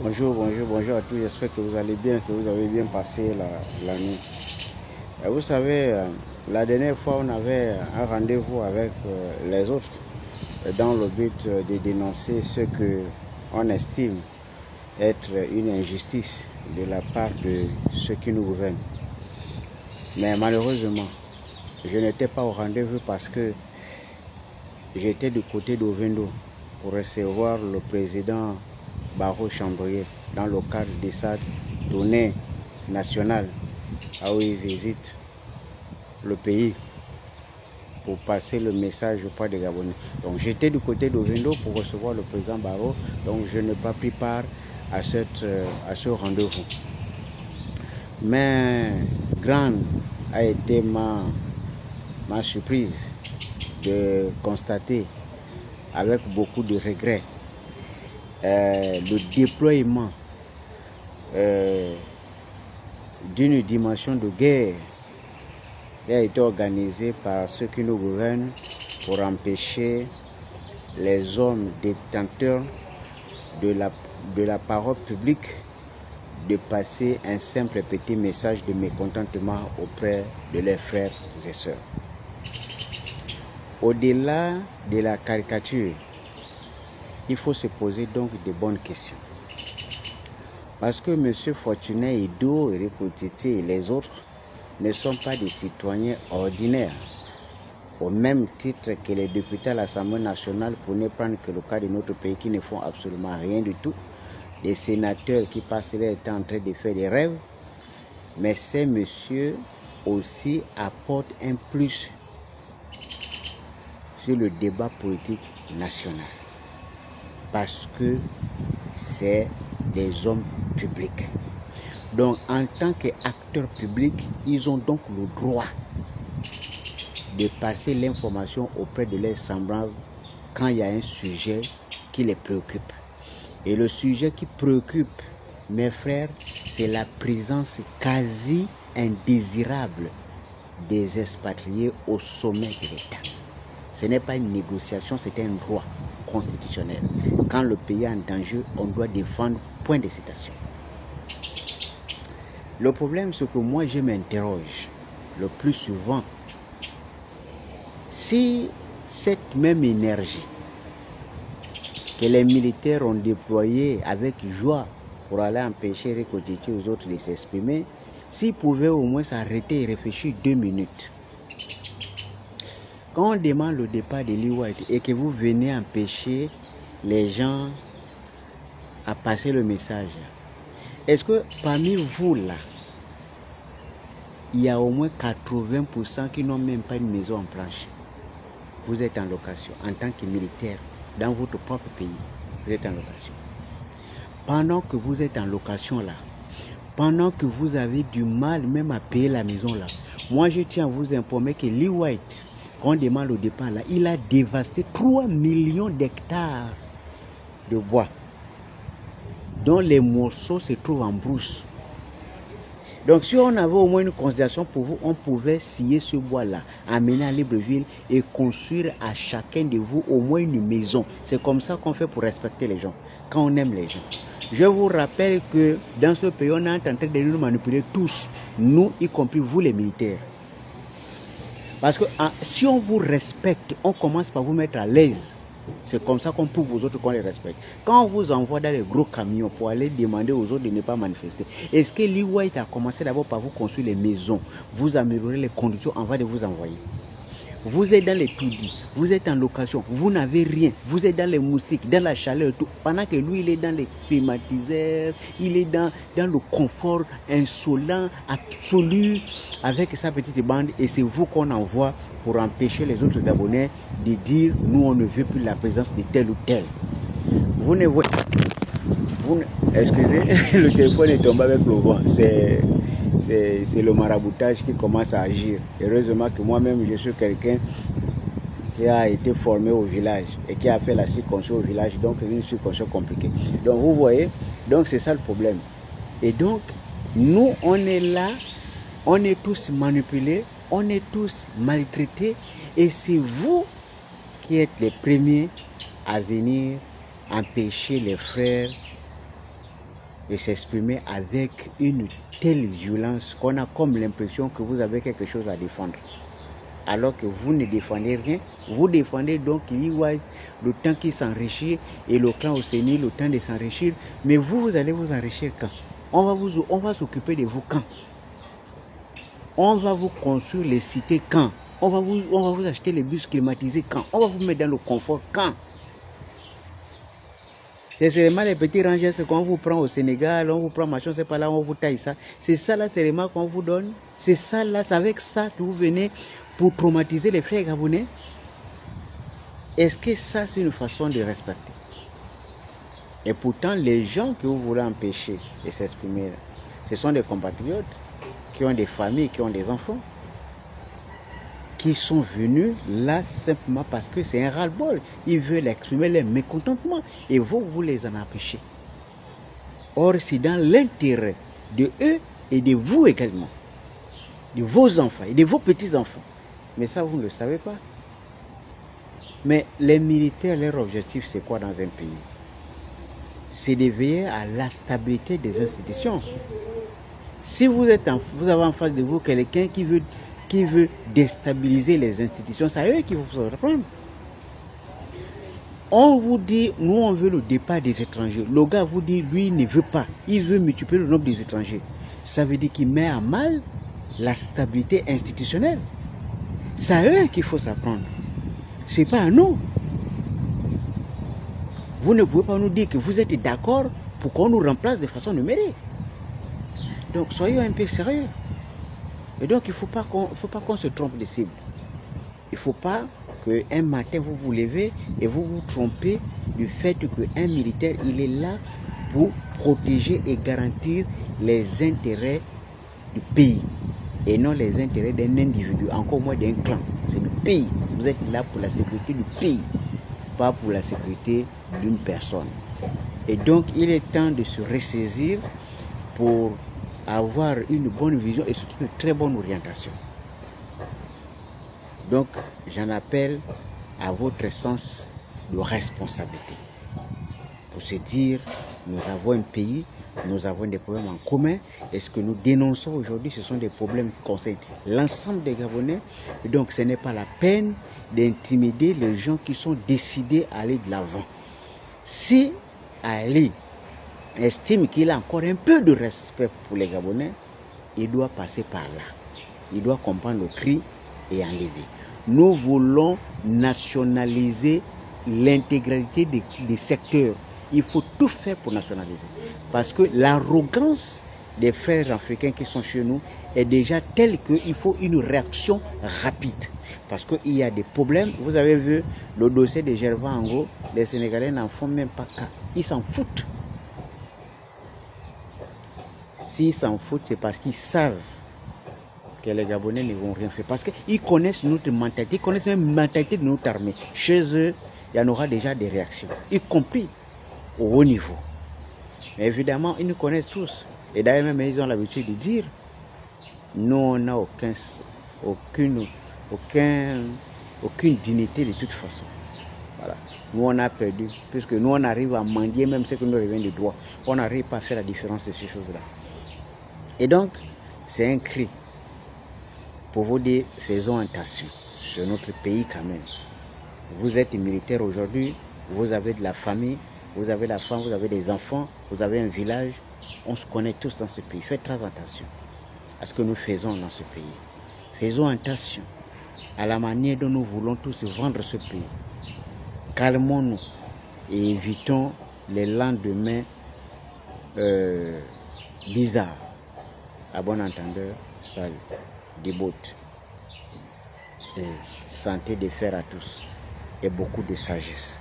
Bonjour à tous. J'espère que vous allez bien, que vous avez bien passé la nuit. Vous savez, la dernière fois, on avait un rendez-vous avec les autres dans le but de dénoncer ce que on estime être une injustice de la part de ceux qui nous gouvernent. Mais malheureusement, je n'étais pas au rendez-vous parce que j'étais du côté d'Ovendo pour recevoir le président Barreau Chambrier dans le cadre de sa tournée nationale où il visite le pays pour passer le message auprès des Gabonais. Donc j'étais du côté d'Ovendo pour recevoir le président Barreau, donc je n'ai pas pris part à ce rendez-vous. Mais grande a été ma surprise de constater avec beaucoup de regrets le déploiement d'une dimension de guerre qui a été organisée par ceux qui nous gouvernent pour empêcher les hommes détenteurs de la parole publique de passer un simple petit message de mécontentement auprès de leurs frères et sœurs. Au-delà de la caricature, il faut se poser donc de bonnes questions. Parce que M. Fortuné, Ido, Eric Otiti et les autres ne sont pas des citoyens ordinaires. Au même titre que les députés à l'Assemblée nationale, pour ne prendre que le cas de notre pays, qui ne font absolument rien du tout. Des sénateurs qui passent leur temps en train de faire des rêves. Mais ces messieurs aussi apportent un plus sur le débat politique national. Parce que c'est des hommes publics. Donc, en tant qu'acteurs publics, ils ont donc le droit de passer l'information auprès de leurs semblables quand il y a un sujet qui les préoccupe. Et le sujet qui préoccupe mes frères, c'est la présence quasi indésirable des expatriés au sommet de l'État. Ce n'est pas une négociation, c'est un droit constitutionnel. Quand le pays est en danger, on doit défendre, point de citation. Le problème, c'est que moi, je m'interroge le plus souvent si cette même énergie que les militaires ont déployée avec joie pour aller empêcher Eric Otiti aux autres de s'exprimer, s'ils pouvaient au moins s'arrêter et réfléchir 2 minutes. Quand on demande le départ de Lee White et que vous venez empêcher les gens à passer le message, est-ce que parmi vous là, il y a au moins 80% qui n'ont même pas une maison en planche? Vous êtes en location en tant que militaire dans votre propre pays. Vous êtes en location. Pendant que vous êtes en location là, pendant que vous avez du mal même à payer la maison là, moi je tiens à vous informer que Lee White, quand on demande au départ là, il a dévasté 3 millions d'hectares de bois, dont les morceaux se trouvent en brousse. Donc si on avait au moins une considération pour vous, on pouvait scier ce bois-là, amener à Libreville et construire à chacun de vous au moins une maison. C'est comme ça qu'on fait pour respecter les gens, quand on aime les gens. Je vous rappelle que dans ce pays, on est en train de nous manipuler tous, nous y compris vous les militaires. Parce que si on vous respecte, on commence par vous mettre à l'aise. C'est comme ça qu'on prouve aux autres qu'on les respecte. Quand on vous envoie dans les gros camions pour aller demander aux autres de ne pas manifester, est-ce que Lee White a commencé d'abord par vous construire les maisons, vous améliorer les conditions avant de vous envoyer? Vous êtes dans les tout-dits, vous êtes en location, vous n'avez rien, vous êtes dans les moustiques, dans la chaleur, tout. Pendant que lui, il est dans les climatiseurs, il est dans le confort insolent, absolu, avec sa petite bande, et c'est vous qu'on envoie pour empêcher les autres abonnés de dire « nous, on ne veut plus la présence de tel ou tel ». Vous ne voyez... Excusez, le téléphone est tombé avec le vent, c'est le maraboutage qui commence à agir. Heureusement que moi-même, je suis quelqu'un qui a été formé au village et qui a fait la circoncision au village, donc une circoncision compliquée. Donc vous voyez, donc c'est ça le problème. Et donc, nous, on est là, on est tous manipulés, on est tous maltraités, et c'est vous qui êtes les premiers à venir empêcher les frères de s'exprimer avec une telle violence qu'on a comme l'impression que vous avez quelque chose à défendre. Alors que vous ne défendez rien, vous défendez donc le temps qui s'enrichit et le clan au Séni, le temps de s'enrichir. Mais vous allez vous enrichir quand? On va s'occuper de vous quand? On va vous construire les cités quand? On va vous acheter les bus climatisés quand? On va vous mettre dans le confort quand? C'est seulement les petits rangers qu'on vous prend au Sénégal, on vous prend machin, c'est pas là, on vous taille ça. C'est ça là, c'est les marques qu'on vous donne. C'est ça là, c'est avec ça que vous venez pour traumatiser les frères gabonais. Est-ce que ça, c'est une façon de respecter? Et pourtant, les gens que vous voulez empêcher de s'exprimer, ce sont des compatriotes qui ont des familles, qui ont des enfants, qui sont venus là simplement parce que c'est un ras-le-bol. Ils veulent exprimer leur mécontentement et vous les en empêchez. Or, c'est dans l'intérêt de eux et de vous également, de vos enfants et de vos petits-enfants. Mais ça, vous ne le savez pas. Mais les militaires, leur objectif, c'est quoi dans un pays? C'est de veiller à la stabilité des institutions. Si vous avez en face de vous quelqu'un qui veut déstabiliser les institutions, c'est à eux qu'il faut se reprendre. On vous dit, nous on veut le départ des étrangers. Le gars vous dit, lui il ne veut pas. Il veut multiplier le nombre des étrangers. Ça veut dire qu'il met à mal la stabilité institutionnelle. C'est à eux qu'il faut s'apprendre. Ce n'est pas à nous. Vous ne pouvez pas nous dire que vous êtes d'accord pour qu'on nous remplace de façon numérique. Donc soyons un peu sérieux. Et donc il ne faut pas qu'on se trompe de cible. Il ne faut pas qu'un matin vous vous levez et vous vous trompez du fait qu'un militaire il est là pour protéger et garantir les intérêts du pays et non les intérêts d'un individu, encore moins d'un clan. C'est du pays. Vous êtes là pour la sécurité du pays, pas pour la sécurité d'une personne. Et donc il est temps de se ressaisir pour avoir une bonne vision et surtout une très bonne orientation. Donc j'en appelle à votre sens de responsabilité pour se dire nous avons un pays, nous avons des problèmes en commun et ce que nous dénonçons aujourd'hui ce sont des problèmes qui concernent l'ensemble des Gabonais et donc ce n'est pas la peine d'intimider les gens qui sont décidés à aller de l'avant. Si Ali estime qu'il a encore un peu de respect pour les Gabonais, il doit passer par là. Il doit comprendre le cri et enlever. Nous voulons nationaliser l'intégralité des secteurs. Il faut tout faire pour nationaliser. Parce que l'arrogance des frères africains qui sont chez nous est déjà telle qu'il faut une réaction rapide. Parce qu'il y a des problèmes. Vous avez vu le dossier de Gervais Ango, les Sénégalais n'en font même pas cas. Ils s'en foutent. S'ils s'en foutent, c'est parce qu'ils savent que les Gabonais ne vont rien faire. Parce qu'ils connaissent notre mentalité, ils connaissent même la mentalité de notre armée. Chez eux, il y en aura déjà des réactions, y compris au haut niveau. Mais évidemment, ils nous connaissent tous. Et d'ailleurs, même ils ont l'habitude de dire, nous, on n'a aucune dignité de toute façon. Voilà. Nous, on a perdu, puisque nous, on arrive à mendier même ce que nous revient du droit. On n'arrive pas à faire la différence de ces choses-là. Et donc, c'est un cri pour vous dire, faisons attention. C'est notre pays quand même. Vous êtes militaire aujourd'hui, vous avez de la famille, vous avez la femme, vous avez des enfants, vous avez un village. On se connaît tous dans ce pays. Faites très attention à ce que nous faisons dans ce pays. Faisons attention à la manière dont nous voulons tous vendre ce pays. Calmons-nous et évitons les lendemains bizarres. À bon entendeur, salut, des bottes, et santé de fer à tous et beaucoup de sagesse.